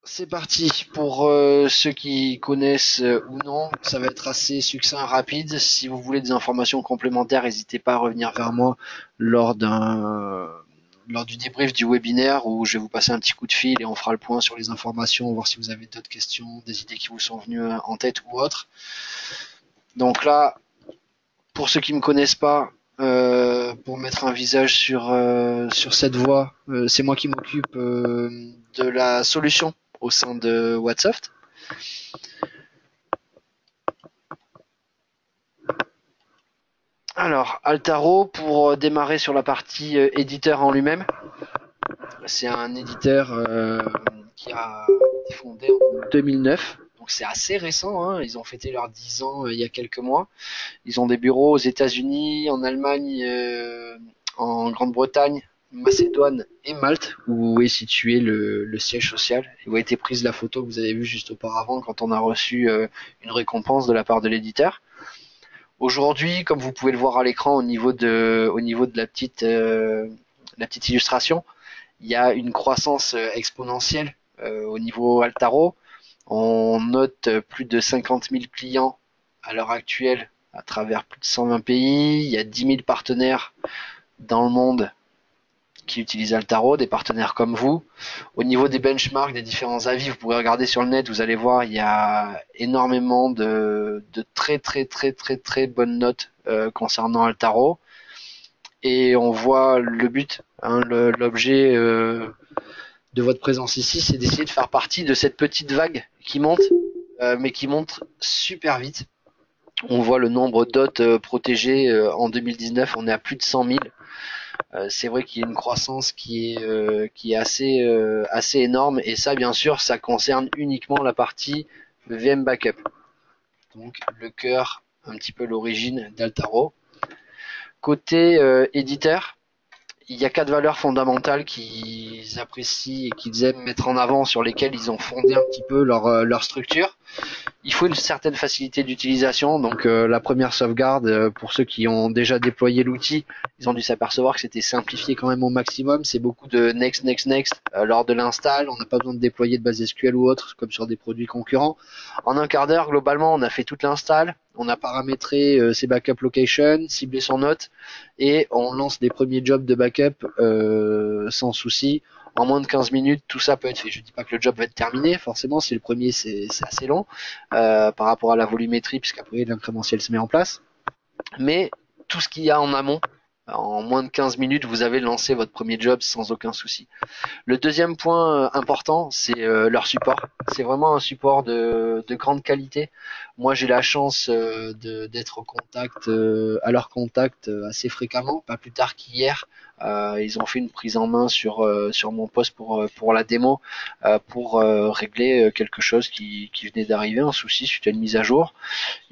C'est parti pour ceux qui connaissent ou non, ça va être assez succinct, rapide. Si vous voulez des informations complémentaires, n'hésitez pas à revenir vers moi lors du débrief du webinaire où je vais vous passer un petit coup de fil et on fera le point sur les informations, voir si vous avez d'autres questions, des idées qui vous sont venues en tête ou autre. Donc là, pour ceux qui me connaissent pas, pour mettre un visage sur cette voie, c'est moi qui m'occupe de la solution au sein de Whatsoft. Alors, Altaro, pour démarrer sur la partie éditeur en lui-même, c'est un éditeur qui a été fondé en 2009. Donc c'est assez récent, hein. Ils ont fêté leurs 10 ans il y a quelques mois. Ils ont des bureaux aux États-Unis, en Allemagne, en Grande-Bretagne, Macédoine et Malte, où est situé le siège social, et où a été prise la photo que vous avez vue juste auparavant quand on a reçu une récompense de la part de l'éditeur. Aujourd'hui, comme vous pouvez le voir à l'écran au niveau de la petite illustration, il y a une croissance exponentielle au niveau Altaro. On note plus de 50 000 clients à l'heure actuelle à travers plus de 120 pays. Il y a 10 000 partenaires dans le monde qui utilisent Altaro, des partenaires comme vous. Au niveau des benchmarks, des différents avis, vous pourrez regarder sur le net, vous allez voir, il y a énormément de très bonnes notes concernant Altaro. Et on voit le but, hein, l'objet de votre présence ici, c'est d'essayer de faire partie de cette petite vague qui monte, mais qui monte super vite. On voit le nombre d'hôtes protégés en 2019, on est à plus de 100 000. C'est vrai qu'il y a une croissance qui est assez énorme, et ça, bien sûr, ça concerne uniquement la partie VM Backup. Donc le cœur, un petit peu l'origine d'Altaro. Côté éditeur, il y a 4 valeurs fondamentales qu'ils apprécient et qu'ils aiment mettre en avant, sur lesquelles ils ont fondé un petit peu leur structure. Il faut une certaine facilité d'utilisation. Donc la première sauvegarde, pour ceux qui ont déjà déployé l'outil, ils ont dû s'apercevoir que c'était simplifié quand même au maximum. C'est beaucoup de next lors de l'install. On n'a pas besoin de déployer de base SQL ou autre, comme sur des produits concurrents. En un quart d'heure, globalement, on a fait toute l'install. On a paramétré ses backup location, ciblé son note, et on lance des premiers jobs de backup sans souci. En moins de 15 minutes, tout ça peut être fait. Je ne dis pas que le job va être terminé, forcément, si le premier, c'est assez long par rapport à la volumétrie, puisqu'après l'incrémentiel se met en place. Mais tout ce qu'il y a en amont, en moins de 15 minutes, vous avez lancé votre premier job sans aucun souci. Le deuxième point important, c'est leur support. C'est vraiment un support de grande qualité. Moi, j'ai la chance d'être à leur contact assez fréquemment, pas plus tard qu'hier. Ils ont fait une prise en main sur mon poste pour la démo, pour régler quelque chose qui venait d'arriver, un souci suite à une mise à jour.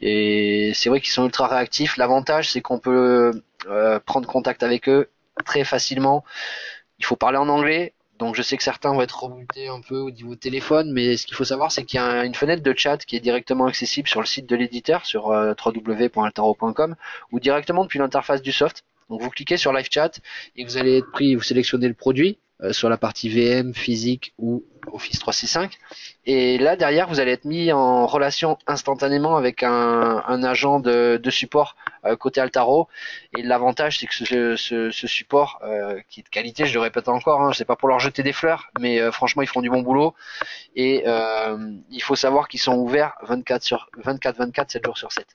Et c'est vrai qu'ils sont ultra réactifs. L'avantage, c'est qu'on peut prendre contact avec eux très facilement. Il faut parler en anglais. Donc je sais que certains vont être rebutés un peu au niveau téléphone, mais ce qu'il faut savoir, c'est qu'il y a une fenêtre de chat qui est directement accessible sur le site de l'éditeur, sur www.altaro.com, ou directement depuis l'interface du soft. Donc vous cliquez sur Live Chat et vous allez être pris, vous sélectionnez le produit sur la partie VM, physique ou Office 365. Et là derrière, vous allez être mis en relation instantanément avec un agent de support côté Altaro. Et l'avantage, c'est que ce support, qui est de qualité, je le répète encore, hein, c'est pas pour leur jeter des fleurs, mais franchement, ils font du bon boulot. Et il faut savoir qu'ils sont ouverts 24/24, 7 jours sur 7.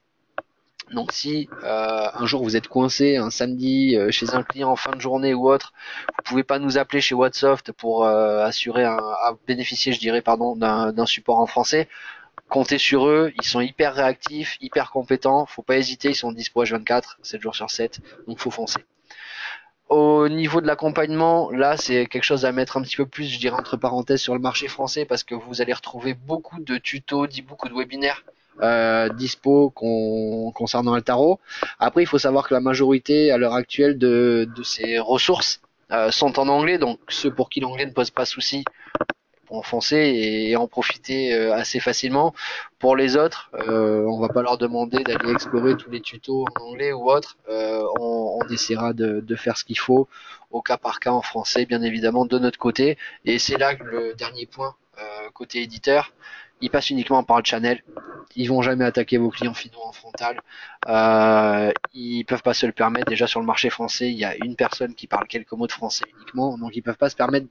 Donc si un jour vous êtes coincé un samedi chez un client en fin de journée ou autre, vous pouvez pas nous appeler chez Whatsoft pour bénéficier, je dirais, pardon, d'un support en français. Comptez sur eux, ils sont hyper réactifs, hyper compétents, faut pas hésiter, ils sont dispo H24, 7 jours sur 7, donc faut foncer. Au niveau de l'accompagnement, là c'est quelque chose à mettre un petit peu plus, je dirais entre parenthèses, sur le marché français, parce que vous allez retrouver beaucoup de tutos, beaucoup de webinaires dispo concernant Altaro. Après, il faut savoir que la majorité à l'heure actuelle de ces ressources sont en anglais, donc ceux pour qui l'anglais ne pose pas souci pour en foncer et en profiter assez facilement. Pour les autres, on va pas leur demander d'aller explorer tous les tutos en anglais ou autre. On essaiera de faire ce qu'il faut au cas par cas en français, bien évidemment, de notre côté. Et c'est là que le dernier point côté éditeur, ils passent uniquement par le channel. Ils vont jamais attaquer vos clients finaux en frontal. Ils peuvent pas se le permettre. Déjà sur le marché français, il y a une personne qui parle quelques mots de français uniquement, donc ils peuvent pas se permettre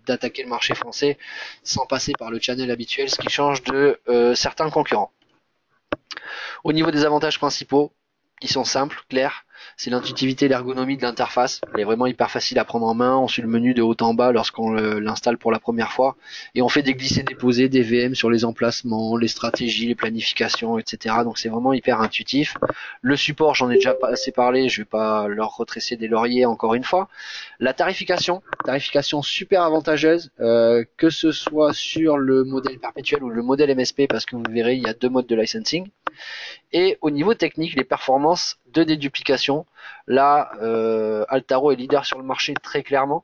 d'attaquer le marché français sans passer par le channel habituel, ce qui change de certains concurrents. Au niveau des avantages principaux, ils sont simples, clairs. C'est l'intuitivité et l'ergonomie de l'interface. Elle est vraiment hyper facile à prendre en main. On suit le menu de haut en bas lorsqu'on l'installe pour la première fois. Et on fait des glisser-déposer, des VM sur les emplacements, les stratégies, les planifications, etc. Donc c'est vraiment hyper intuitif. Le support, j'en ai déjà assez parlé. Je vais pas leur retresser des lauriers encore une fois. La tarification super avantageuse, que ce soit sur le modèle perpétuel ou le modèle MSP, parce que vous verrez, il y a deux modes de licensing. Et au niveau technique, les performances de déduplication, là, Altaro est leader sur le marché très clairement.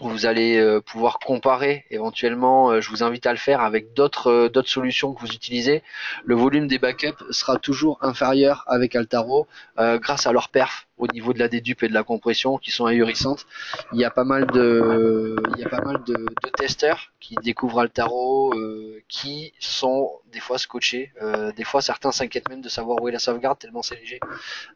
Vous allez pouvoir comparer éventuellement, je vous invite à le faire avec d'autres solutions que vous utilisez. Le volume des backups sera toujours inférieur avec Altaro grâce à leur perf au niveau de la dédupe et de la compression qui sont ahurissantes. Il y a pas mal de testeurs qui découvrent Altaro qui sont des fois scotchés. Des fois certains s'inquiètent même de savoir où est la sauvegarde tellement c'est léger.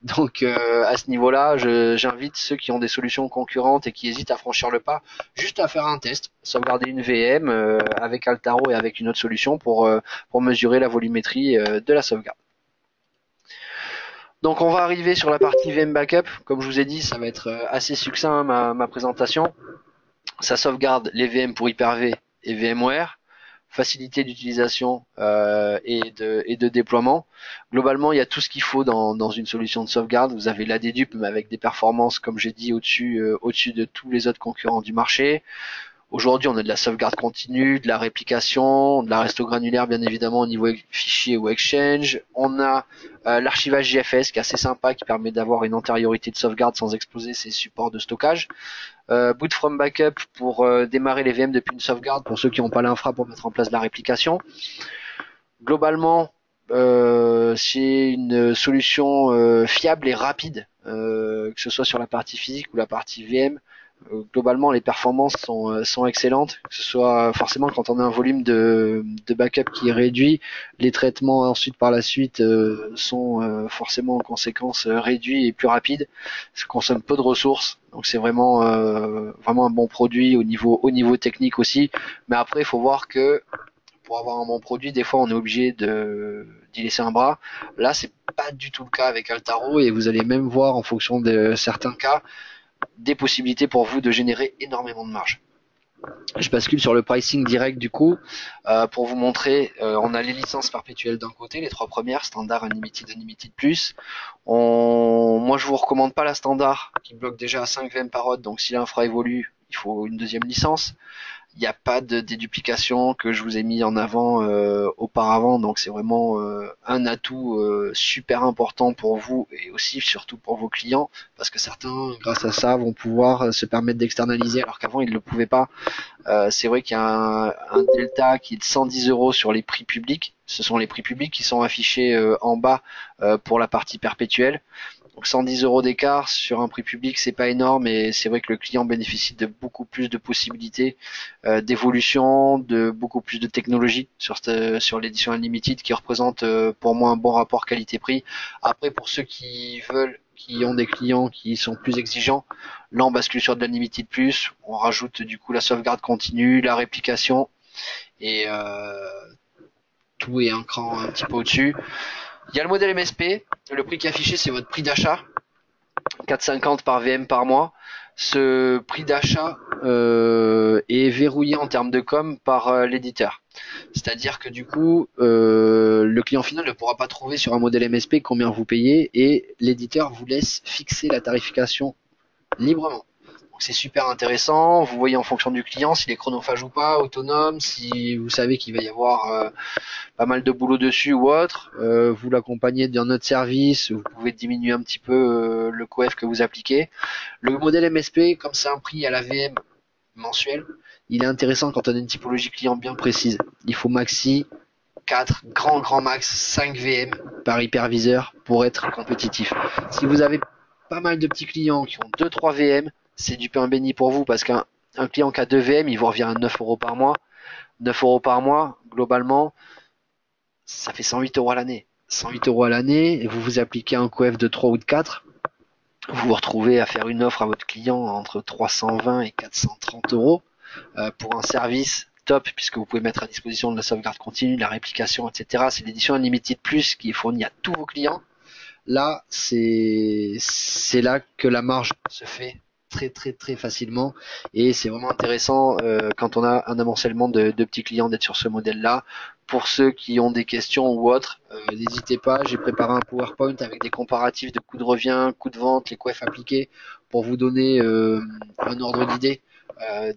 Donc à ce niveau-là, j'invite ceux qui ont des solutions concurrentes et qui hésitent à franchir le pas, juste à faire un test, sauvegarder une VM avec Altaro et avec une autre solution pour mesurer la volumétrie de la sauvegarde. Donc on va arriver sur la partie VM Backup. Comme je vous ai dit, ça va être assez succinct ma présentation. Ça sauvegarde les VM pour Hyper-V et VMware. Facilité d'utilisation et de déploiement. Globalement, il y a tout ce qu'il faut dans une solution de sauvegarde. Vous avez la dédupe, mais avec des performances, comme j'ai dit, au-dessus de tous les autres concurrents du marché. Aujourd'hui, on a de la sauvegarde continue, de la réplication, de la resto granulaire, bien évidemment, au niveau fichier ou Exchange. On a l'archivage JFS qui est assez sympa, qui permet d'avoir une antériorité de sauvegarde sans exploser ses supports de stockage. Boot from backup pour démarrer les VM depuis une sauvegarde pour ceux qui n'ont pas l'infra pour mettre en place la réplication. Globalement, c'est une solution fiable et rapide, que ce soit sur la partie physique ou la partie VM. Globalement, les performances sont excellentes, que ce soit forcément quand on a un volume de backup qui est réduit, les traitements ensuite par la suite sont forcément en conséquence réduits et plus rapides. Ça consomme peu de ressources, donc c'est vraiment un bon produit au niveau technique aussi. Mais après, il faut voir que pour avoir un bon produit, des fois on est obligé d'y laisser un bras. Là, c'est pas du tout le cas avec Altaro et vous allez même voir en fonction de certains cas des possibilités pour vous de générer énormément de marge. Je bascule sur le pricing direct du coup pour vous montrer. On a les licences perpétuelles d'un côté, les trois premières, standard, unlimited, unlimited plus. Moi je vous recommande pas la standard qui bloque déjà à 5 VM par hod, donc si l'infra évolue, il faut une deuxième licence. Il n'y a pas de déduplication que je vous ai mis en avant auparavant, donc c'est vraiment un atout super important pour vous et aussi surtout pour vos clients, parce que certains, grâce à ça, vont pouvoir se permettre d'externaliser alors qu'avant ils ne le pouvaient pas. C'est vrai qu'il y a un delta qui est de 110 € sur les prix publics. Ce sont les prix publics qui sont affichés en bas pour la partie perpétuelle. Donc 110 € d'écart sur un prix public, c'est pas énorme, et c'est vrai que le client bénéficie de beaucoup plus de possibilités d'évolution, de beaucoup plus de technologie sur l'édition Unlimited, qui représente pour moi un bon rapport qualité-prix. Après, pour ceux qui ont des clients qui sont plus exigeants, là on bascule sur de l'Unlimited Plus, on rajoute du coup la sauvegarde continue, la réplication, et tout est un cran un petit peu au-dessus. Il y a le modèle MSP, le prix qui est affiché c'est votre prix d'achat, 4,50 par VM par mois. Ce prix d'achat est verrouillé en termes de com par l'éditeur. C'est-à-dire que du coup, le client final ne pourra pas trouver sur un modèle MSP combien vous payez, et l'éditeur vous laisse fixer la tarification librement. C'est super intéressant. Vous voyez en fonction du client s'il est chronophage ou pas, autonome, si vous savez qu'il va y avoir pas mal de boulot dessus ou autre. Vous l'accompagnez d'un autre service, vous pouvez diminuer un petit peu le coef que vous appliquez. Le modèle MSP, comme c'est un prix à la VM mensuel, il est intéressant quand on a une typologie client bien précise. Il faut maxi 4, grand max 5 VM par hyperviseur pour être compétitif. Si vous avez pas mal de petits clients qui ont 2-3 VM, c'est du pain béni pour vous, parce qu'un client qui a 2 VM, il vous revient à 9 € par mois. 9 euros par mois, globalement, ça fait 108 euros à l'année. 108 euros à l'année, et vous vous appliquez un coef de 3 ou de 4, vous vous retrouvez à faire une offre à votre client entre 320 et 430 euros pour un service top, puisque vous pouvez mettre à disposition de la sauvegarde continue, la réplication, etc. C'est l'édition Unlimited Plus qui est fournie à tous vos clients. Là, c'est là que la marge se fait très facilement, et c'est vraiment intéressant quand on a un amoncellement de petits clients d'être sur ce modèle-là. Pour ceux qui ont des questions ou autres, n'hésitez pas, j'ai préparé un PowerPoint avec des comparatifs de coûts de revient, coûts de vente, les coefs appliqués, pour vous donner un ordre d'idée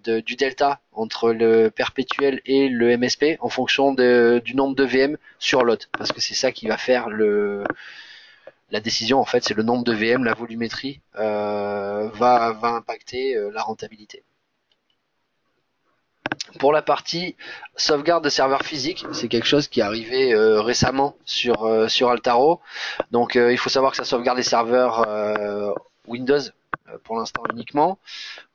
du delta entre le perpétuel et le MSP en fonction du nombre de VM sur lot, parce que c'est ça qui va faire la décision. En fait, c'est le nombre de VM, la volumétrie va impacter la rentabilité. Pour la partie sauvegarde de serveurs physiques, c'est quelque chose qui est arrivé récemment sur Altaro. Donc il faut savoir que ça sauvegarde les serveurs Windows pour l'instant uniquement.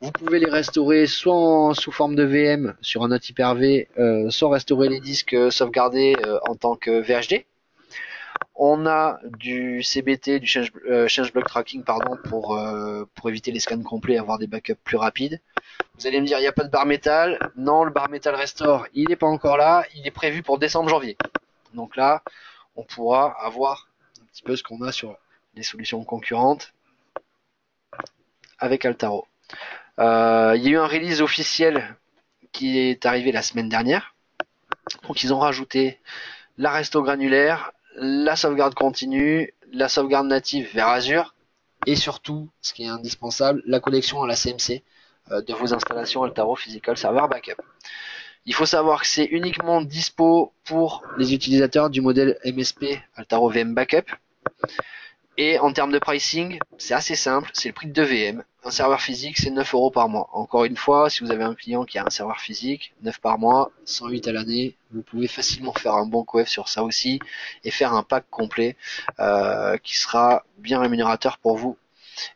Vous pouvez les restaurer soit sous forme de VM sur un autre Hyper-V, soit restaurer les disques sauvegardés en tant que VHD. On a du CBT, du change block tracking, pardon, pour éviter les scans complets et avoir des backups plus rapides. Vous allez me dire, il n'y a pas de bar métal. Non, le bar métal restore, il n'est pas encore là. Il est prévu pour décembre, janvier. Donc là, on pourra avoir un petit peu ce qu'on a sur les solutions concurrentes avec Altaro. Il y a eu un release officiel qui est arrivé la semaine dernière. Donc ils ont rajouté la resto granulaire, la sauvegarde continue, la sauvegarde native vers Azure, et surtout, ce qui est indispensable, la connexion à la CMC de vos installations Altaro Physical Server Backup. Il faut savoir que c'est uniquement dispo pour les utilisateurs du modèle MSP Altaro VM Backup. Et en termes de pricing, c'est assez simple, c'est le prix de 2 VM. Un serveur physique, c'est 9 euros par mois. Encore une fois, si vous avez un client qui a un serveur physique, 9 par mois, 108 à l'année, vous pouvez facilement faire un bon coef sur ça aussi et faire un pack complet qui sera bien rémunérateur pour vous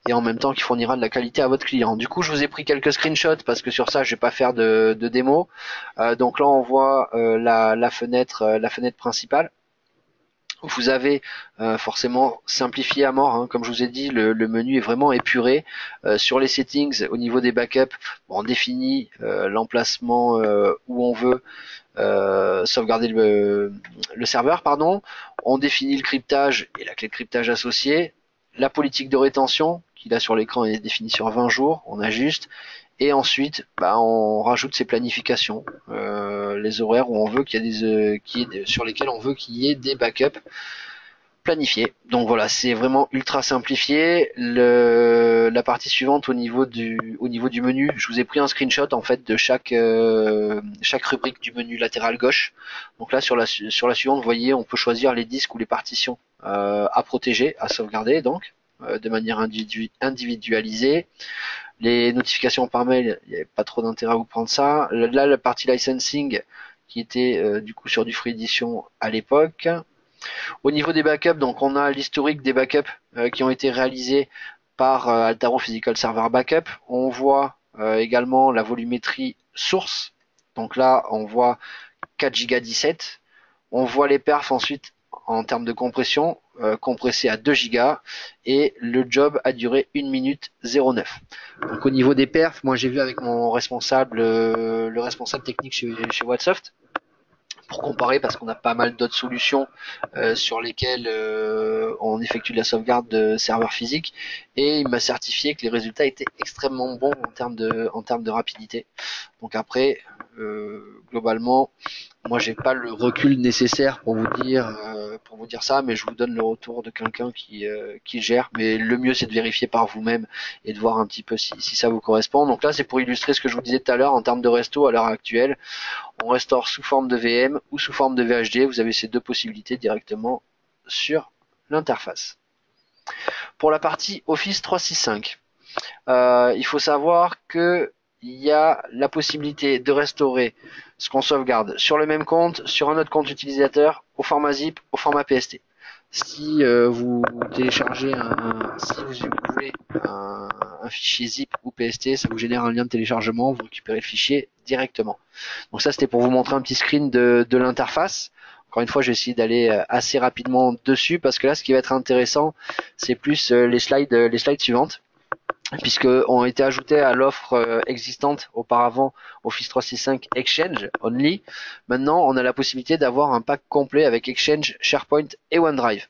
et en même temps qui fournira de la qualité à votre client. Du coup, je vous ai pris quelques screenshots parce que sur ça, je vais pas faire de démo. Donc là, on voit la fenêtre principale. Vous avez forcément simplifié à mort, hein. Comme je vous ai dit, le menu est vraiment épuré. Sur les settings, au niveau des backups, on définit l'emplacement où on veut sauvegarder le serveur, pardon. On définit le cryptage et la clé de cryptage associée. La politique de rétention, qui là sur l'écran est définie sur 20 jours, on ajuste. Et ensuite, on rajoute ses planifications, les horaires où on veut qu'il y ait sur lesquels on veut qu'il y ait des backups planifiés. Donc voilà, c'est vraiment ultra simplifié. La partie suivante au niveau du menu, je vous ai pris un screenshot en fait de chaque rubrique du menu latéral gauche. Donc là sur la suivante, vous voyez, on peut choisir les disques ou les partitions à protéger, à sauvegarder donc de manière individualisée. Les notifications par mail, il n'y avait pas trop d'intérêt à vous prendre ça. Là, la partie licensing qui était du coup sur du free edition à l'époque. Au niveau des backups, donc on a l'historique des backups qui ont été réalisés par Altaro Physical Server Backup. On voit également la volumétrie source. Donc là, on voit 4 Go 17. On voit les perfs ensuite en termes de compression, compressé à 2 Go, et le job a duré 1 minute 09. Donc au niveau des perfs, moi j'ai vu avec mon responsable, le responsable technique chez Wattsoft, pour comparer, parce qu'on a pas mal d'autres solutions sur lesquelles on effectue de la sauvegarde de serveurs physiques, et il m'a certifié que les résultats étaient extrêmement bons en termes de rapidité. Donc après, globalement, moi j'ai pas le recul nécessaire pour vous dire ça, mais je vous donne le retour de quelqu'un qui gère. Mais le mieux c'est de vérifier par vous-même et de voir un petit peu si ça vous correspond. Donc là c'est pour illustrer ce que je vous disais tout à l'heure en termes de resto à l'heure actuelle. On restaure sous forme de VM ou sous forme de VHD. Vous avez ces deux possibilités directement sur l'interface. Pour la partie Office 365, il faut savoir que il y a la possibilité de restaurer ce qu'on sauvegarde sur le même compte, sur un autre compte utilisateur, au format zip, au format PST. Si vous téléchargez si vous voulez un un fichier zip ou PST, ça vous génère un lien de téléchargement, vous récupérez le fichier directement. Donc ça c'était pour vous montrer un petit screen de l'interface. Encore une fois, j'ai essayé d'aller assez rapidement dessus parce que là, ce qui va être intéressant, c'est plus les slides suivantes, puisque ont été ajoutés à l'offre existante auparavant Office 365 Exchange Only. Maintenant, on a la possibilité d'avoir un pack complet avec Exchange, SharePoint et OneDrive.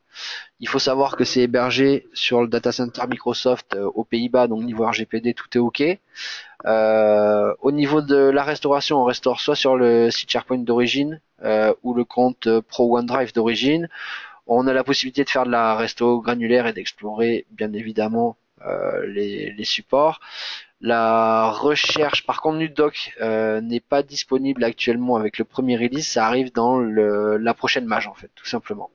Il faut savoir que c'est hébergé sur le data center Microsoft aux Pays-Bas, donc niveau RGPD, tout est OK. Au niveau de la restauration, on restaure soit sur le site SharePoint d'origine ou le compte Pro OneDrive d'origine. On a la possibilité de faire de la resto granulaire et d'explorer bien évidemment les supports. La recherche, par contre, NuDoc n'est pas disponible actuellement avec le premier release. Ça arrive dans la prochaine mage en fait, tout simplement.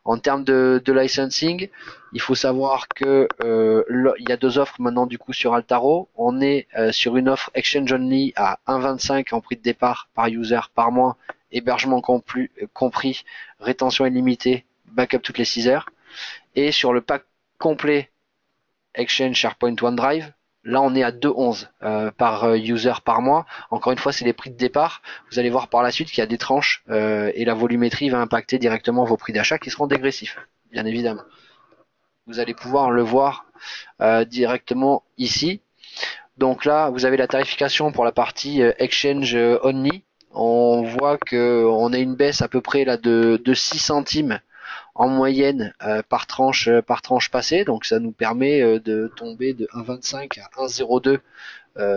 En termes de licensing, il faut savoir que il y a deux offres maintenant du coup sur Altaro. On est sur une offre Exchange Only à 1,25 en prix de départ par user par mois, hébergement compris, rétention illimitée, backup toutes les 6 heures. Et sur le pack complet Exchange, SharePoint, OneDrive, là on est à 2,11 par user par mois. Encore une fois, c'est les prix de départ. Vous allez voir par la suite qu'il y a des tranches et la volumétrie va impacter directement vos prix d'achat qui seront dégressifs, bien évidemment. Vous allez pouvoir le voir directement ici. Donc là, vous avez la tarification pour la partie Exchange Only. On voit qu'on a une baisse à peu près là de 6 centimes en moyenne par tranche passée, donc ça nous permet de tomber de 1,25 à 1,02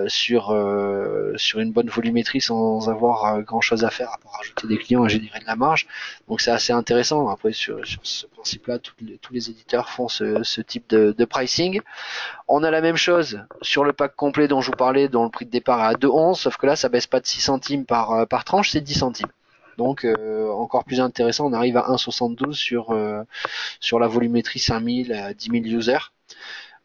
sur une bonne volumétrie sans avoir grand chose à faire à part rajouter des clients et générer de la marge. Donc c'est assez intéressant. Après sur ce principe-là, tous les éditeurs font ce type de pricing. On a la même chose sur le pack complet dont je vous parlais, dont le prix de départ est à 2,11, sauf que là ça baisse pas de 6 centimes par tranche, c'est 10 centimes. Donc encore plus intéressant, on arrive à 1,72 sur la volumétrie 5000 à 10 000 users.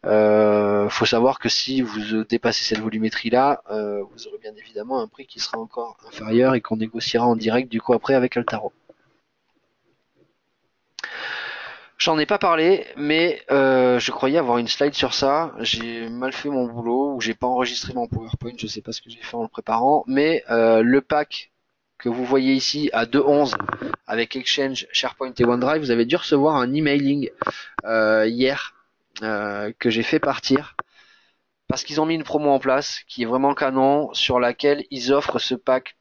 Faut savoir que si vous dépassez cette volumétrie là, vous aurez bien évidemment un prix qui sera encore inférieur et qu'on négociera en direct du coup après avec Altaro. J'en ai pas parlé, mais je croyais avoir une slide sur ça. J'ai mal fait mon boulot ou j'ai pas enregistré mon PowerPoint, je sais pas ce que j'ai fait en le préparant, mais le pack que vous voyez ici à 2,11 avec Exchange, SharePoint et OneDrive, vous avez dû recevoir un emailing hier que j'ai fait partir parce qu'ils ont mis une promo en place qui est vraiment canon, sur laquelle ils offrent ce pack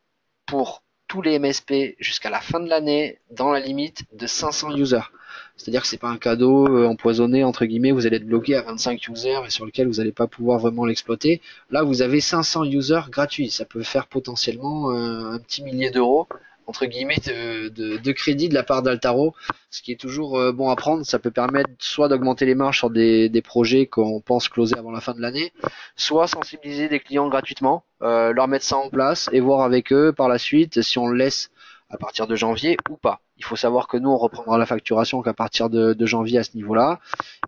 pour tous les MSP jusqu'à la fin de l'année dans la limite de 500 users. C'est-à-dire que c'est pas un cadeau empoisonné entre guillemets, vous allez être bloqué à 25 users et sur lequel vous n'allez pas pouvoir vraiment l'exploiter. Là, vous avez 500 users gratuits. Ça peut faire potentiellement un petit millier d'euros entre guillemets de crédit de la part d'Altaro, ce qui est toujours bon à prendre. Ça peut permettre soit d'augmenter les marges sur des projets qu'on pense closer avant la fin de l'année, soit sensibiliser des clients gratuitement, leur mettre ça en place et voir avec eux par la suite si on le laisse à partir de janvier ou pas. Il faut savoir que nous on reprendra la facturation qu'à partir de janvier à ce niveau-là,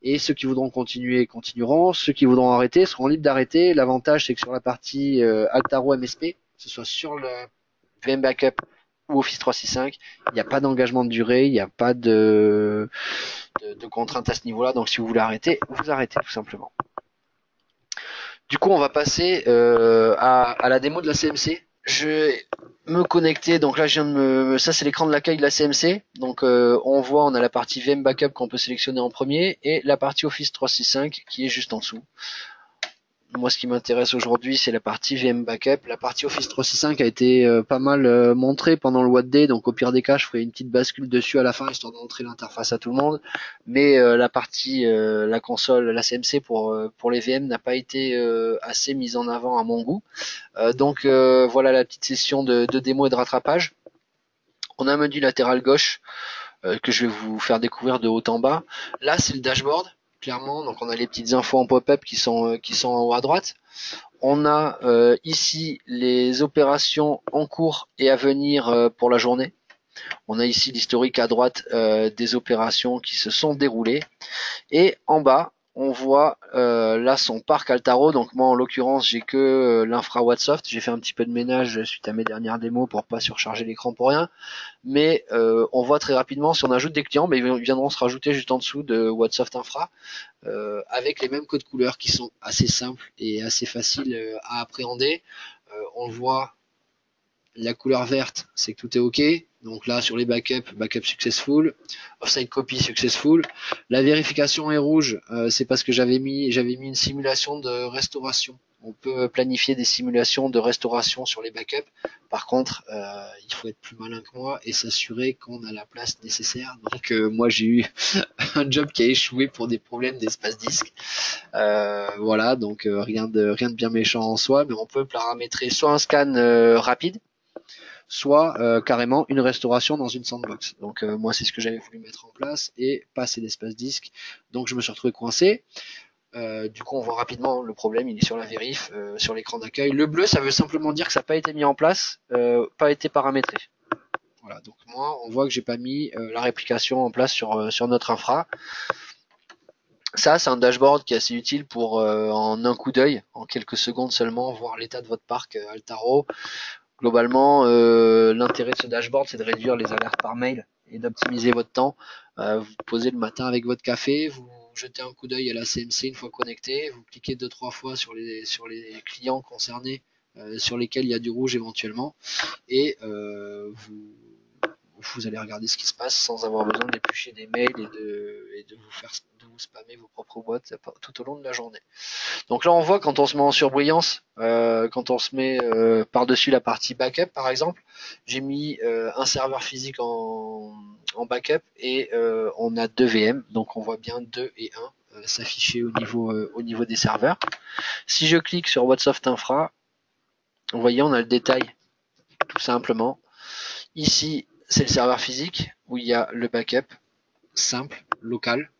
et ceux qui voudront continuer continueront, ceux qui voudront arrêter seront libres d'arrêter. L'avantage c'est que sur la partie Altaro MSP, que ce soit sur le VM Backup ou Office 365, il n'y a pas d'engagement de durée, il n'y a pas de contraintes à ce niveau-là, donc si vous voulez arrêter, vous arrêtez tout simplement. Du coup on va passer à la démo de la CMC. Je vais me connecter, donc là je viens de ça c'est l'écran de l'accueil de la CMC, donc on voit, on a la partie VM Backup qu'on peut sélectionner en premier et la partie Office 365 qui est juste en dessous. Moi ce qui m'intéresse aujourd'hui c'est la partie VM Backup. La partie Office 365 a été pas mal montrée pendant le What Day, donc au pire des cas je ferai une petite bascule dessus à la fin histoire de montrer l'interface à tout le monde, mais la partie la console, la CMC pour les VM n'a pas été assez mise en avant à mon goût. Donc voilà la petite session de démo et de rattrapage. On a un menu latéral gauche que je vais vous faire découvrir de haut en bas. Là c'est le dashboard, clairement, donc on a les petites infos en pop-up qui sont en haut à droite. On a ici les opérations en cours et à venir pour la journée. On a ici l'historique à droite des opérations qui se sont déroulées. Et en bas, on voit là son parc Altaro. Donc moi en l'occurrence j'ai que l'infra Wattsoft. J'ai fait un petit peu de ménage suite à mes dernières démos pour pas surcharger l'écran pour rien. Mais on voit très rapidement si on ajoute des clients, mais ils viendront se rajouter juste en dessous de Wattsoft Infra avec les mêmes codes couleurs qui sont assez simples et assez faciles à appréhender. On le voit, la couleur verte, c'est que tout est OK. Donc là, sur les backups, backup successful, offsite copy successful. La vérification est rouge, c'est parce que j'avais mis une simulation de restauration. On peut planifier des simulations de restauration sur les backups. Par contre, il faut être plus malin que moi et s'assurer qu'on a la place nécessaire. Donc moi, j'ai eu un job qui a échoué pour des problèmes d'espace disque. Voilà, donc rien de bien méchant en soi, mais on peut paramétrer soit un scan rapide, soit carrément une restauration dans une sandbox. Donc moi c'est ce que j'avais voulu mettre en place et pas assez d'espace disque. Donc je me suis retrouvé coincé. Du coup on voit rapidement le problème, il est sur la vérif, sur l'écran d'accueil. Le bleu ça veut simplement dire que ça n'a pas été mis en place, pas été paramétré. Voilà, donc moi on voit que j'ai pas mis la réplication en place sur notre infra. Ça, c'est un dashboard qui est assez utile pour, en un coup d'œil, en quelques secondes seulement, voir l'état de votre parc Altaro. Globalement, l'intérêt de ce dashboard, c'est de réduire les alertes par mail et d'optimiser votre temps. Vous posez le matin avec votre café, vous jetez un coup d'œil à la CMC une fois connecté, vous cliquez 2-3 fois sur les clients concernés sur lesquels il y a du rouge éventuellement, et vous allez regarder ce qui se passe sans avoir besoin d'éplucher des mails et de vous spammer vos propres boîtes tout au long de la journée. Donc là, on voit quand on se met en surbrillance, quand on se met par-dessus la partie backup, par exemple, j'ai mis un serveur physique en backup et on a 2 VM, donc on voit bien 2 et 1 s'afficher au niveau des serveurs. Si je clique sur Wattsoft Infra, vous voyez, on a le détail, tout simplement. Ici, c'est le serveur physique où il y a le backup simple, local.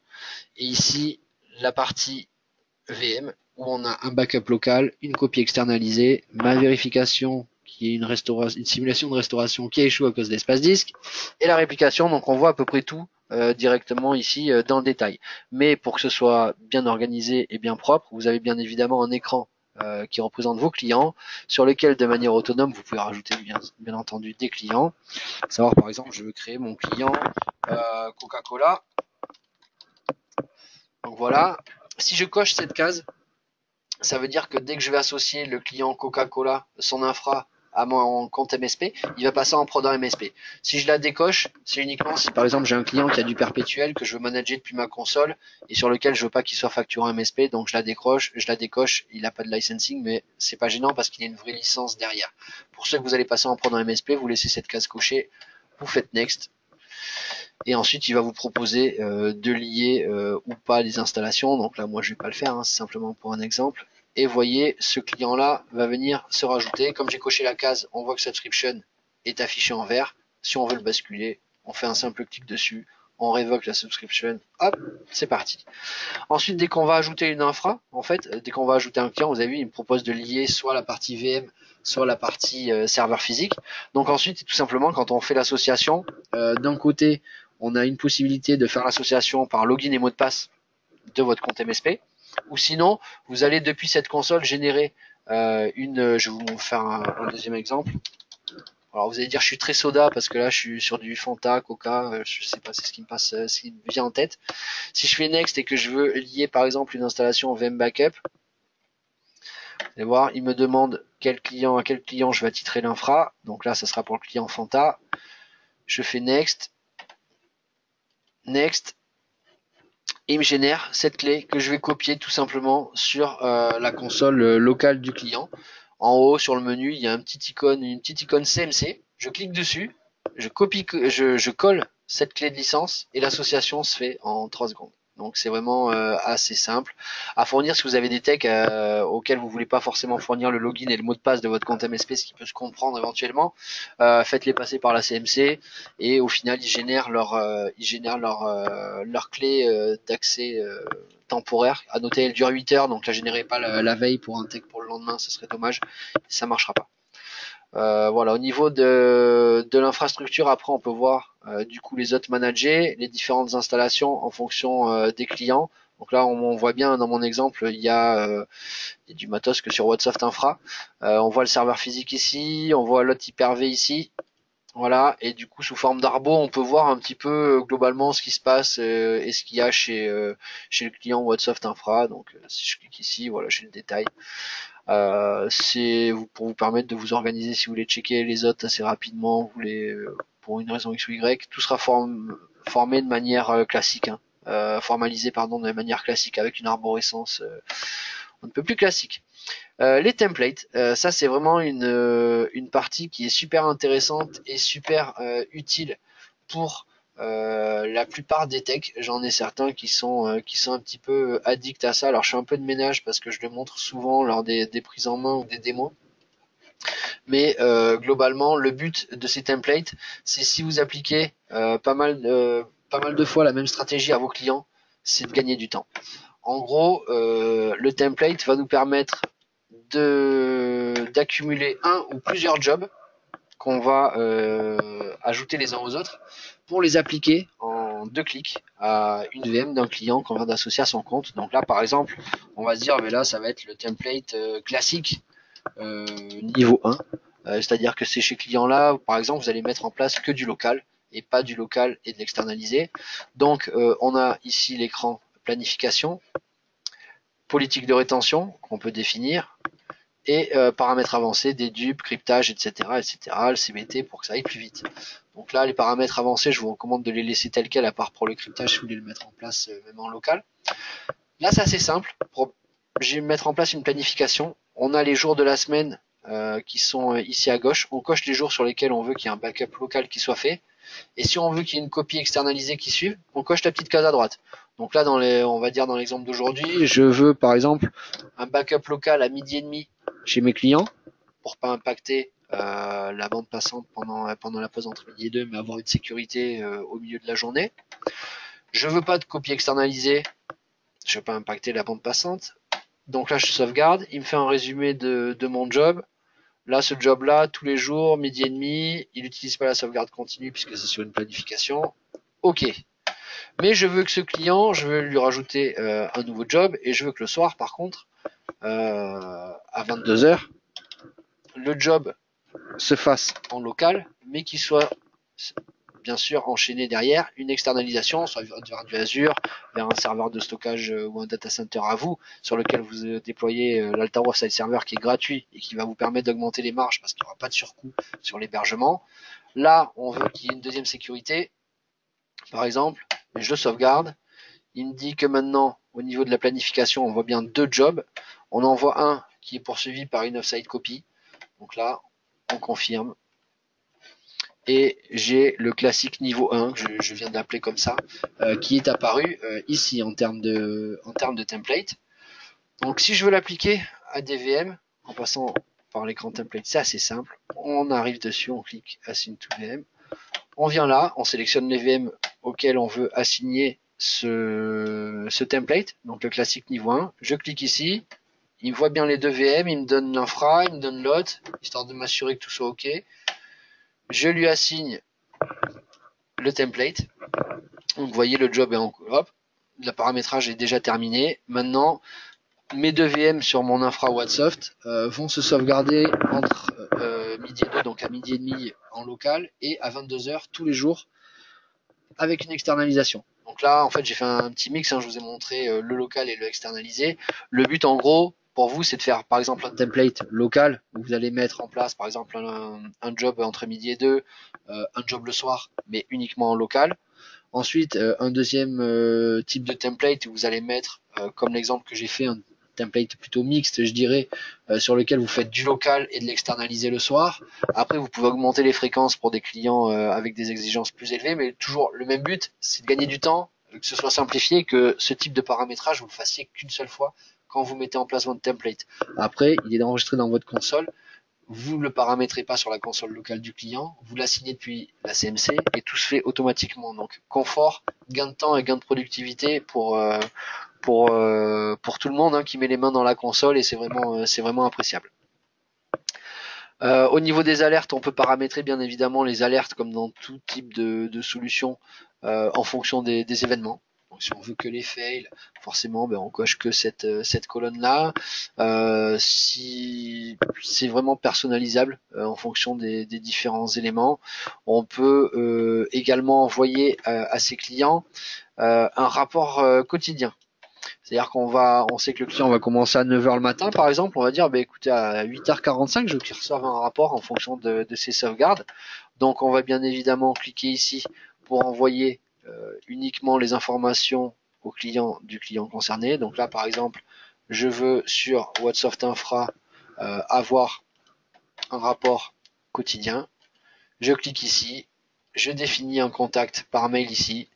Et ici, la partie VM où on a un backup local, une copie externalisée, ma vérification qui est une simulation de restauration qui a échoué à cause d'espace disque, et la réplication. Donc on voit à peu près tout directement ici dans le détail. Mais pour que ce soit bien organisé et bien propre, vous avez bien évidemment un écran qui représente vos clients, sur lequel de manière autonome vous pouvez rajouter bien entendu des clients. Savoir par exemple, je veux créer mon client Coca-Cola. Donc voilà, si je coche cette case, ça veut dire que dès que je vais associer le client Coca-Cola, son infra, à mon compte MSP, il va passer en prod en MSP. Si je la décoche, c'est uniquement si par exemple j'ai un client qui a du perpétuel que je veux manager depuis ma console et sur lequel je veux pas qu'il soit facturé en MSP, donc je la décoche, il n'a pas de licensing, mais c'est pas gênant parce qu'il y a une vraie licence derrière. Pour ceux que vous allez passer en prod en MSP, vous laissez cette case cochée, vous faites next, et ensuite il va vous proposer de lier ou pas les installations. Donc là moi je vais pas le faire, hein, c'est simplement pour un exemple. Et voyez, ce client là va venir se rajouter. Comme j'ai coché la case, on voit que subscription est affiché en vert. Si on veut le basculer, on fait un simple clic dessus, on révoque la subscription, hop, c'est parti. Ensuite, dès qu'on va ajouter une infra, en fait, dès qu'on va ajouter un client, vous avez vu, il me propose de lier soit la partie VM, soit la partie serveur physique. Donc ensuite, tout simplement, quand on fait l'association, d'un côté, on a une possibilité de faire l'association par login et mot de passe de votre compte MSP, ou sinon, vous allez depuis cette console générer je vais vous faire un deuxième exemple. Alors vous allez dire je suis très soda parce que là je suis sur du Fanta, Coca, je sais pas, c'est ce qui me passe, ce qui me vient en tête. Si je fais next et que je veux lier par exemple une installation VM Backup, vous allez voir, il me demande à quel client je vais attitrer l'infra. Donc là ça sera pour le client Fanta. Je fais next, next, et il me génère cette clé que je vais copier tout simplement sur la console locale du client. En haut sur le menu, il y a une petite icône CMC. Je clique dessus, je colle cette clé de licence et l'association se fait en 3 secondes. Donc c'est vraiment assez simple à fournir si vous avez des techs auxquels vous voulez pas forcément fournir le login et le mot de passe de votre compte MSP, ce qui peut se comprendre éventuellement. Faites-les passer par la CMC et au final ils génèrent leur clé d'accès temporaire. À noter, elle dure 8 heures, donc la générez pas la veille pour un tech pour le lendemain, ce serait dommage, ça marchera pas. Voilà, au niveau de l'infrastructure, après on peut voir du coup les autres managers, les différentes installations en fonction des clients. Donc là, on voit bien dans mon exemple, il y a du matos que sur WhatsApp Infra. On voit le serveur physique ici, on voit l'autre Hyper-V ici. Voilà, et du coup sous forme d'arbo, on peut voir un petit peu globalement ce qui se passe et ce qu'il y a chez le client WhatsApp Infra. Donc si je clique ici, voilà, j'ai le détail. C'est pour vous permettre de vous organiser si vous voulez checker les autres assez rapidement, vous voulez pour une raison X ou Y, tout sera formé de manière classique, hein. Formalisé pardon de manière classique avec une arborescence un peu plus classique. Les templates, ça c'est vraiment une partie qui est super intéressante et super utile pour la plupart des techs. J'en ai certains qui sont un petit peu addicts à ça. Alors je fais un peu de ménage parce que je le montre souvent lors des prises en main ou des démos. Mais globalement, le but de ces templates, c'est si vous appliquez pas mal de fois la même stratégie à vos clients, c'est de gagner du temps. En gros, le template va nous permettre d'accumuler un ou plusieurs jobs qu'on va ajouter les uns aux autres pour les appliquer en 2 clics à une VM d'un client qu'on vient d'associer à son compte. Donc là, par exemple, on va se dire, mais là, ça va être le template classique niveau 1. C'est-à-dire que c'est chez client là, par exemple, vous allez mettre en place que du local et pas du local et de l'externalisé. Donc, on a ici l'écran planification, politique de rétention qu'on peut définir, et paramètres avancés, dédupe, cryptage, etc., etc., le CBT pour que ça aille plus vite. Donc là, les paramètres avancés, je vous recommande de les laisser tels quels, à part pour le cryptage si vous voulez le mettre en place même en local. Là, c'est assez simple. Je vais mettre en place une planification. On a les jours de la semaine qui sont ici à gauche. On coche les jours sur lesquels on veut qu'il y ait un backup local qui soit fait. Et si on veut qu'il y ait une copie externalisée qui suive, on coche la petite case à droite. Donc là, on va dire dans l'exemple d'aujourd'hui, je veux par exemple un backup local à 12h30 chez mes clients pour pas impacter la bande passante pendant la pause entre midi et 2, mais avoir une sécurité au milieu de la journée. Je veux pas de copie externalisée, je veux pas impacter la bande passante. Donc là, je sauvegarde, il me fait un résumé de mon job. Là, ce job-là, tous les jours, midi et demi, il n'utilise pas la sauvegarde continue puisque c'est sur une planification. Ok. Mais je veux que ce client, je veux lui rajouter un nouveau job et je veux que le soir, par contre, à 22h, le job se fasse en local, mais qu'il soit bien sûr enchaîné derrière une externalisation, soit vers du Azure, vers un serveur de stockage ou un data center à vous, sur lequel vous déployez l'Alta Offsite Server qui est gratuit et qui va vous permettre d'augmenter les marges parce qu'il n'y aura pas de surcoût sur l'hébergement. Là, on veut qu'il y ait une deuxième sécurité, par exemple, je le sauvegarde. Il me dit que maintenant, au niveau de la planification, on voit bien 2 jobs. On en voit un qui est poursuivi par une offsite copy. Donc là, on confirme. Et j'ai le classique niveau 1, que je viens d'appeler comme ça, qui est apparu ici en termes de template. Donc si je veux l'appliquer à des VM, en passant par l'écran template, c'est assez simple. On arrive dessus, on clique Assign to VM. On vient là, on sélectionne les VM auxquels on veut assigner ce template, donc le classique niveau 1. Je clique ici, il voit bien les 2 VM, il me donne l'infra, il me donne l'autre, histoire de m'assurer que tout soit OK. Je lui assigne le template. Donc vous voyez, le job est en hop, le paramétrage est déjà terminé. Maintenant, mes 2 VM sur mon infra Wattsoft vont se sauvegarder entre midi et 2, donc à midi et demi en local, et à 22h tous les jours avec une externalisation. Donc là, en fait, j'ai fait un petit mix, hein, je vous ai montré le local et le externalisé. Le but, en gros, pour vous, c'est de faire, par exemple, un template local, où vous allez mettre en place, par exemple, un job entre midi et 2, un job le soir, mais uniquement en local. Ensuite, un deuxième type de template où vous allez mettre, comme l'exemple que j'ai fait, un template plutôt mixte, je dirais, sur lequel vous faites du local et de l'externaliser le soir. Après, vous pouvez augmenter les fréquences pour des clients avec des exigences plus élevées, mais toujours le même but, c'est de gagner du temps, que ce soit simplifié, que ce type de paramétrage, vous le fassiez qu'une seule fois quand vous mettez en place votre template. Après, il est enregistré dans votre console. Vous ne le paramétrez pas sur la console locale du client, vous l'assignez depuis la CMC et tout se fait automatiquement. Donc confort, gain de temps et gain de productivité pour tout le monde, hein, qui met les mains dans la console, et c'est vraiment appréciable. Au niveau des alertes, on peut paramétrer bien évidemment les alertes comme dans tout type de solution en fonction des événements. Donc si on veut que les fails, forcément on coche que cette colonne là. Si c'est vraiment personnalisable en fonction des différents éléments, on peut également envoyer à ses clients un rapport quotidien. C'est-à-dire on sait que le client va commencer à 9 h le matin, par exemple, on va dire, écoutez, à 8 h 45, je veux qu'il reçoive un rapport en fonction de ses sauvegardes. Donc, on va bien évidemment cliquer ici pour envoyer uniquement les informations au client du client concerné. Donc là, par exemple, je veux sur Whatsoft Infra avoir un rapport quotidien. Je clique ici, je définis un contact par mail ici.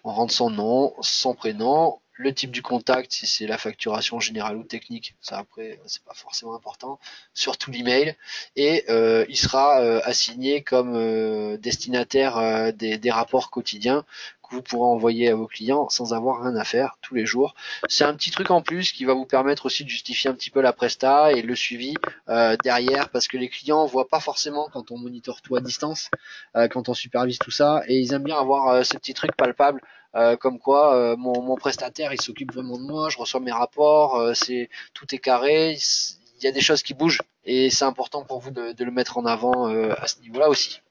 On rentre son nom, son prénom, le type du contact, si c'est la facturation générale ou technique, ça après c'est pas forcément important, surtout l'email, et il sera assigné comme destinataire des rapports quotidiens que vous pourrez envoyer à vos clients sans avoir rien à faire tous les jours. C'est un petit truc en plus qui va vous permettre aussi de justifier un petit peu la presta et le suivi derrière, parce que les clients voient pas forcément quand on monitore tout à distance, quand on supervise tout ça, et ils aiment bien avoir ce petit truc palpable. Comme quoi mon prestataire il s'occupe vraiment de moi, je reçois mes rapports, tout est carré, il y a des choses qui bougent et c'est important pour vous de le mettre en avant à ce niveau-là aussi.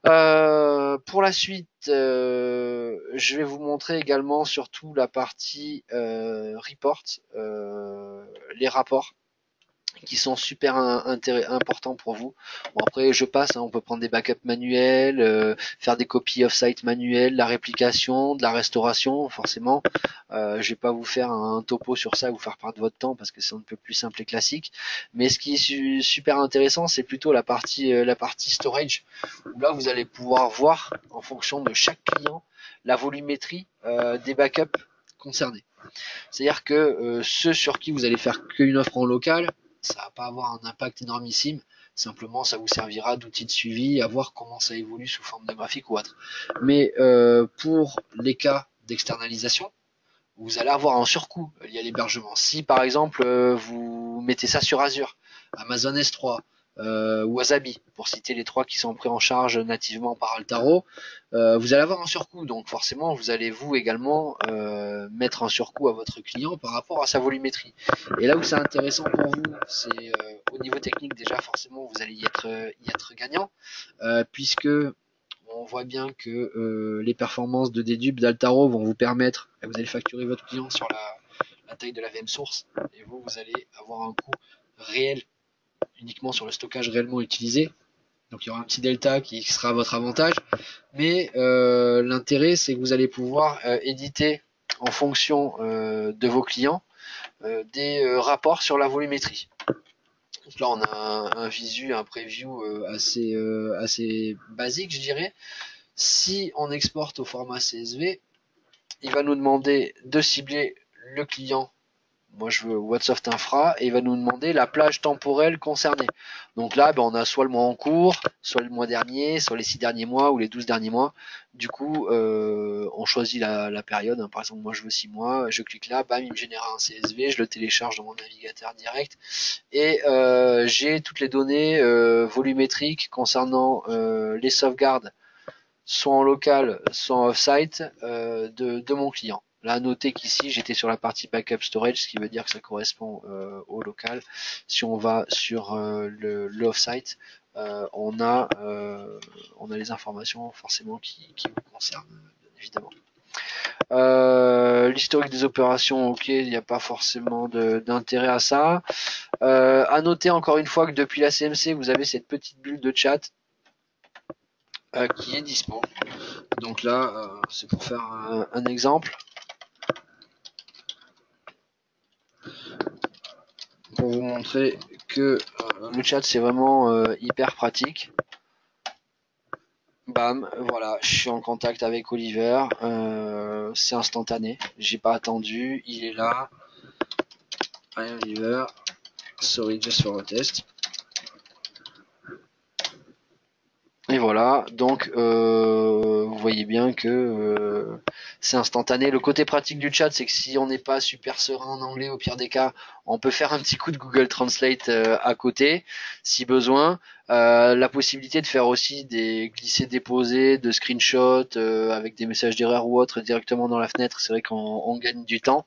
Pour la suite, je vais vous montrer également surtout la partie report, les rapports qui sont super importants pour vous. Bon après je passe, on peut prendre des backups manuels, faire des copies off-site manuelles, la réplication, de la restauration forcément. Je vais pas vous faire un topo sur ça, vous faire perdre votre temps parce que c'est un peu plus simple et classique. Mais ce qui est super intéressant, c'est plutôt la partie storage, où là vous allez pouvoir voir en fonction de chaque client la volumétrie des backups concernés. C'est-à-dire que ceux sur qui vous allez faire qu'une offre en local, ça va pas avoir un impact énormissime. Simplement, ça vous servira d'outil de suivi, à voir comment ça évolue sous forme de graphique ou autre. Mais pour les cas d'externalisation, vous allez avoir un surcoût lié à l'hébergement. Si par exemple vous mettez ça sur Azure, Amazon S3 ou Wasabi, pour citer les trois qui sont pris en charge nativement par Altaro, vous allez avoir un surcoût. Donc forcément, vous allez vous également mettre un surcoût à votre client par rapport à sa volumétrie. Et là où c'est intéressant pour vous, c'est au niveau technique déjà forcément vous allez y être gagnant, puisque on voit bien que les performances de Dedupe d'Altaro vont vous permettre, vous allez facturer votre client sur la taille de la VM source, et vous allez avoir un coût réel uniquement sur le stockage réellement utilisé. Donc il y aura un petit delta qui sera à votre avantage. Mais l'intérêt, c'est que vous allez pouvoir éditer en fonction de vos clients des rapports sur la volumétrie. Donc là, on a un visu, un preview assez basique, je dirais. Si on exporte au format CSV, il va nous demander de cibler le client. Moi, je veux Whatsoft Infra et il va nous demander la plage temporelle concernée. Donc là, on a soit le mois en cours, soit le mois dernier, soit les 6 derniers mois ou les 12 derniers mois. Du coup, on choisit la période. Par exemple, moi, je veux 6 mois. Je clique là, bam, il me génère un CSV. Je le télécharge dans mon navigateur direct. Et j'ai toutes les données volumétriques concernant les sauvegardes, soit en local, soit en off-site, de mon client. Là, notez qu'ici, j'étais sur la partie backup storage, ce qui veut dire que ça correspond au local. Si on va sur le off-site, on a les informations forcément qui vous concernent, bien évidemment. L'historique des opérations, ok, il n'y a pas forcément d'intérêt à ça. À noter encore une fois que depuis la CMC, vous avez cette petite bulle de chat qui est dispo. Donc là, c'est pour faire un exemple. Pour vous montrer que le chat c'est vraiment hyper pratique. Bam, voilà, je suis en contact avec Oliver, c'est instantané, j'ai pas attendu, il est là. Hi Oliver, sorry just for a test. Et voilà, donc vous voyez bien que c'est instantané. Le côté pratique du chat, c'est que si on n'est pas super serein en anglais, au pire des cas, on peut faire un petit coup de Google Translate à côté, si besoin. La possibilité de faire aussi des glisser-déposer, de screenshots avec des messages d'erreur ou autre directement dans la fenêtre, c'est vrai qu'on gagne du temps.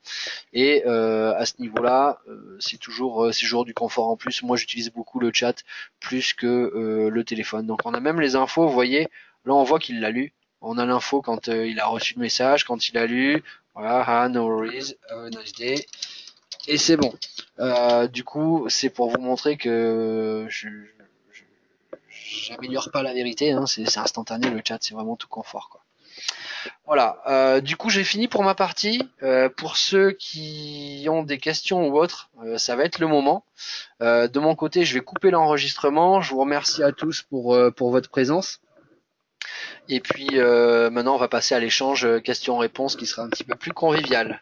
Et à ce niveau-là, c'est toujours du confort en plus. Moi, j'utilise beaucoup le chat plus que le téléphone. Donc, on a même les infos. Vous voyez, là, on voit qu'il l'a lu. On a l'info quand il a reçu le message, quand il a lu. Voilà, ah, no worries, have a nice day. Et c'est bon. Du coup, c'est pour vous montrer que j'améliore pas la vérité. Hein. C'est instantané le chat, c'est vraiment tout confort, quoi. Voilà, du coup j'ai fini pour ma partie. Pour ceux qui ont des questions ou autres, ça va être le moment. De mon côté, je vais couper l'enregistrement. Je vous remercie à tous pour votre présence. Et puis maintenant, on va passer à l'échange questions-réponses qui sera un petit peu plus convivial.